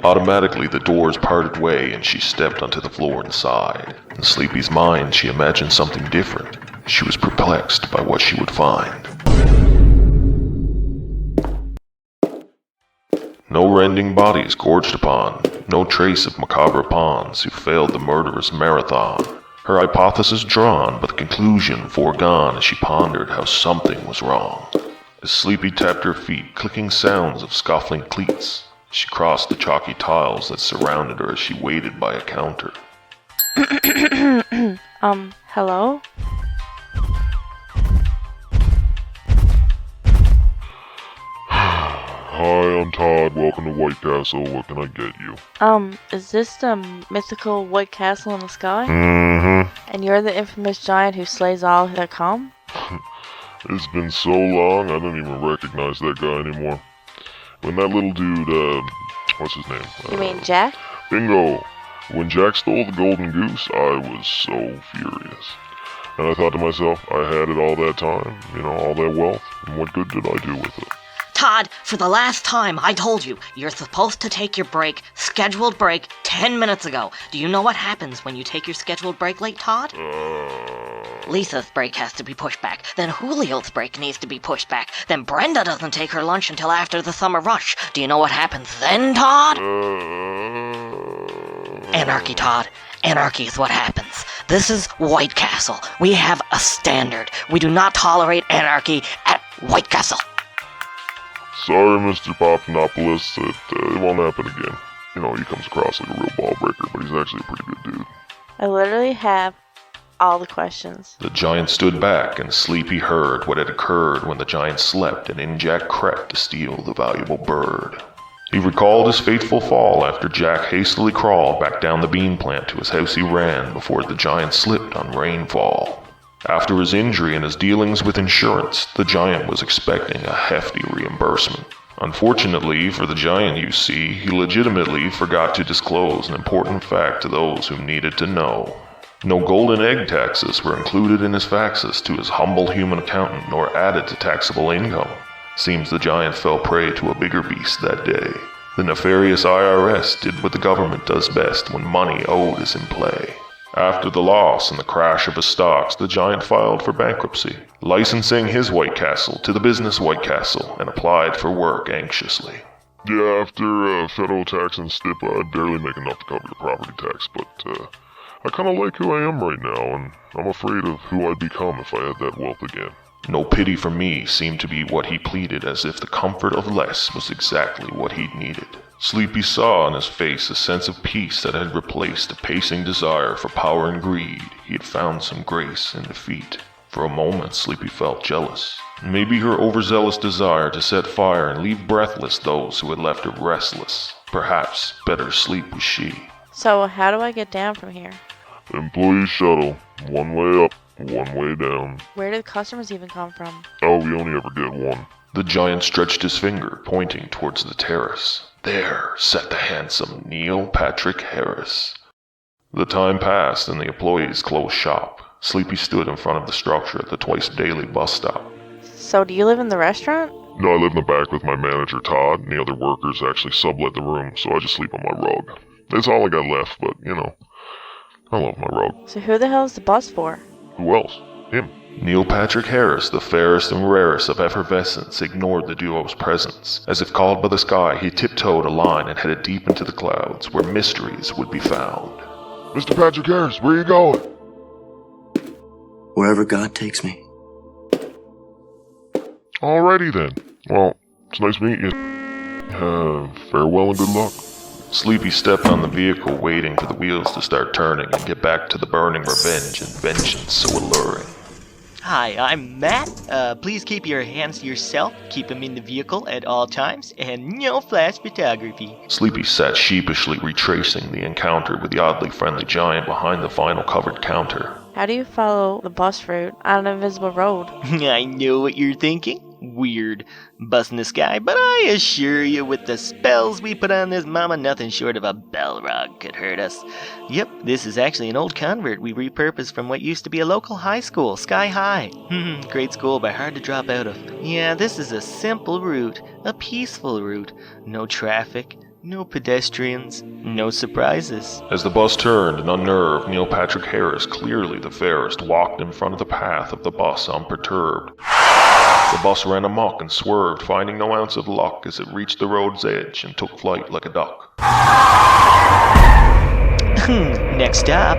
Automatically, the doors parted way and she stepped onto the floor inside. In Sleepy's mind, she imagined something different. She was perplexed by what she would find. No rending bodies gorged upon, no trace of macabre pawns who failed the murderous marathon. Her hypothesis drawn, but the conclusion foregone as she pondered how something was wrong. As Sleepy tapped her feet, clicking sounds of scuffling cleats, she crossed the chalky tiles that surrounded her as she waited by a counter. Hello? Hi, I'm Todd. Welcome to White Castle. What can I get you? Is this the mythical White Castle in the sky? Mm-hmm. And you're the infamous giant who slays all that come? It's been so long, I don't even recognize that guy anymore. When that little dude, what's his name? You mean Jack? Bingo! When Jack stole the golden goose, I was so furious. And I thought to myself, I had it all that time, all that wealth, and what good did I do with it? Todd, for the last time, I told you, you're supposed to take your break, scheduled break, 10 minutes ago. Do you know what happens when you take your scheduled break late, Todd? Lisa's break has to be pushed back. Then Julio's break needs to be pushed back. Then Brenda doesn't take her lunch until after the summer rush. Do you know what happens then, Todd? Anarchy, Todd. Anarchy is what happens. This is White Castle. We have a standard. We do not tolerate anarchy at White Castle. Sorry, Mr. Papanopoulos, it won't happen again. He comes across like a real ball breaker, but he's actually a pretty good dude. I literally have all the questions. The giant stood back, and Sleepy heard what had occurred when the giant slept and in Jack crept to steal the valuable bird. He recalled his fateful fall after Jack hastily crawled back down the bean plant to his house he ran before the giant slipped on rainfall. After his injury and his dealings with insurance, the giant was expecting a hefty reimbursement. Unfortunately for the giant, you see, he legitimately forgot to disclose an important fact to those who needed to know. No golden egg taxes were included in his faxes to his humble human accountant nor added to taxable income. Seems the giant fell prey to a bigger beast that day. The nefarious IRS did what the government does best when money owed is in play. After the loss and the crash of his stocks, the giant filed for bankruptcy, licensing his White Castle to the business White Castle, and applied for work anxiously. Yeah, after federal tax and STIP, I'd barely make enough to cover the property tax, but I kind of like who I am right now, and I'm afraid of who I'd become if I had that wealth again. No pity for me seemed to be what he pleaded, as if the comfort of less was exactly what he'd needed. Sleepy saw on his face a sense of peace that had replaced a pacing desire for power and greed. He had found some grace in defeat. For a moment, Sleepy felt jealous. Maybe her overzealous desire to set fire and leave breathless those who had left her restless. Perhaps better sleep was she. So how do I get down from here? Employee shuttle. One way up, one way down. Where do the customers even come from? Oh, we only ever get one. The giant stretched his finger, pointing towards the terrace. There sat the handsome Neil Patrick Harris. The time passed and the employees closed shop. Sleepy stood in front of the structure at the twice-daily bus stop. So do you live in the restaurant? No, I live in the back with my manager, Todd, and the other workers actually sublet the room, so I just sleep on my rug. That's all I got left, but, I love my rug. So who the hell is the bus for? Who else? Him. Neil Patrick Harris, the fairest and rarest of effervescence, ignored the duo's presence. As if called by the sky, he tiptoed a line and headed deep into the clouds, where mysteries would be found. Mr. Patrick Harris, where are you going? Wherever God takes me. Alrighty then. Well, it's nice meeting you. Farewell and good luck. Sleepy stepped on the vehicle, waiting for the wheels to start turning and get back to the burning revenge and vengeance so alluring. Hi, I'm Matt. Please keep your hands to yourself, keep them in the vehicle at all times, and no flash photography. Sleepy sat sheepishly retracing the encounter with the oddly friendly giant behind the vinyl covered counter. How do you follow the bus route on an invisible road? I know what you're thinking. Weird, bus in the sky, but I assure you with the spells we put on this mama, nothing short of a Balrog could hurt us. Yep, this is actually an old convert we repurposed from what used to be a local high school, Sky High. Great school, but hard to drop out of. Yeah, this is a simple route, a peaceful route. No traffic, No pedestrians, no surprises. As the bus turned, an unnerved Neil Patrick Harris, clearly the fairest, walked in front of the path of the bus unperturbed. The bus ran amok and swerved, finding no ounce of luck as it reached the road's edge and took flight like a duck. Next stop,